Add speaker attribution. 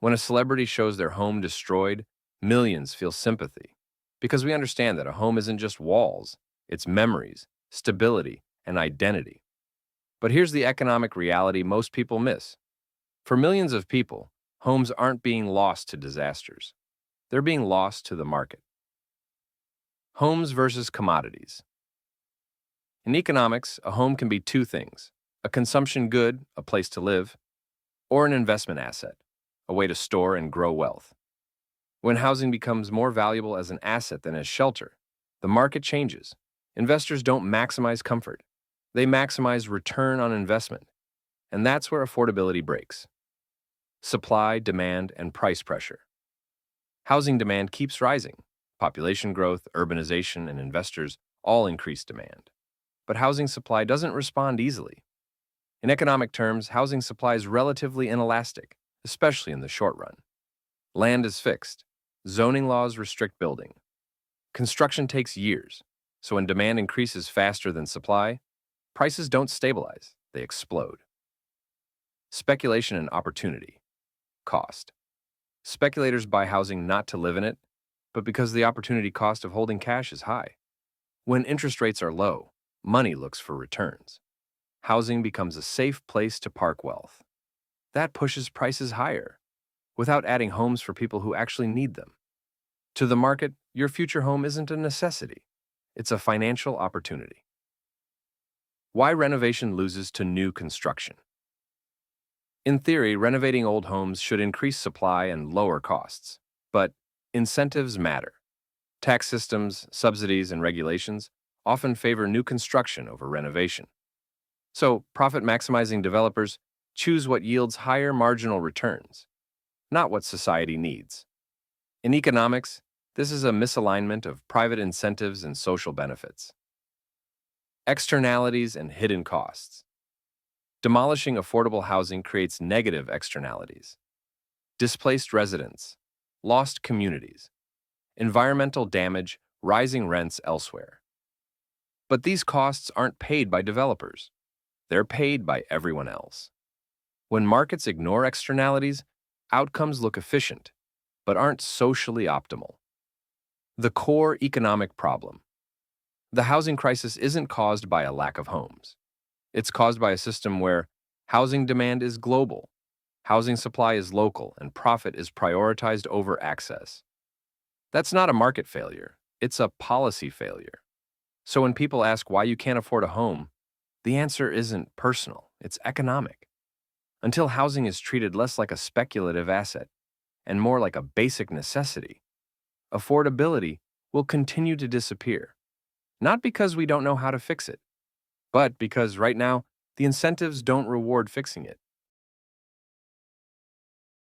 Speaker 1: When a celebrity shows their home destroyed, millions feel sympathy because we understand that a home isn't just walls, it's memories, stability, and identity. But here's the economic reality most people miss. For millions of people, homes aren't being lost to disasters. They're being lost to the market. Homes versus commodities. In economics, a home can be two things: a consumption good, a place to live, or an investment asset, a way to store and grow wealth. When housing becomes more valuable as an asset than as shelter, the market changes. Investors don't maximize comfort, they maximize return on investment. And that's where affordability breaks. Supply, demand, and price pressure. Housing demand keeps rising. Population growth, urbanization, and investors all increase demand. But housing supply doesn't respond easily. In economic terms, housing supply is relatively inelastic, especially in the short run. Land is fixed. Zoning laws restrict building. Construction takes years, so when demand increases faster than supply, prices don't stabilize, they explode. Speculation and opportunity. Cost. Speculators buy housing not to live in it, but because the opportunity cost of holding cash is high. When interest rates are low, money looks for returns. Housing becomes a safe place to park wealth. That pushes prices higher, without adding homes for people who actually need them. To the market, your future home isn't a necessity. It's a financial opportunity. Why renovation loses to new construction. In theory, renovating old homes should increase supply and lower costs. But incentives matter. Tax systems, subsidies, and regulations often favor new construction over renovation. So, profit-maximizing developers choose what yields higher marginal returns, not what society needs. In economics, this is a misalignment of private incentives and social benefits. Externalities and hidden costs. Demolishing affordable housing creates negative externalities. Displaced residents, lost communities, environmental damage, rising rents elsewhere. But these costs aren't paid by developers. They're paid by everyone else. When markets ignore externalities, outcomes look efficient, but aren't socially optimal. The core economic problem. The housing crisis isn't caused by a lack of homes. It's caused by a system where housing demand is global, housing supply is local, and profit is prioritized over access. That's not a market failure, it's a policy failure. So when people ask why you can't afford a home, the answer isn't personal, it's economic. Until housing is treated less like a speculative asset and more like a basic necessity, affordability will continue to disappear. Not because we don't know how to fix it, but because right now, the incentives don't reward fixing it.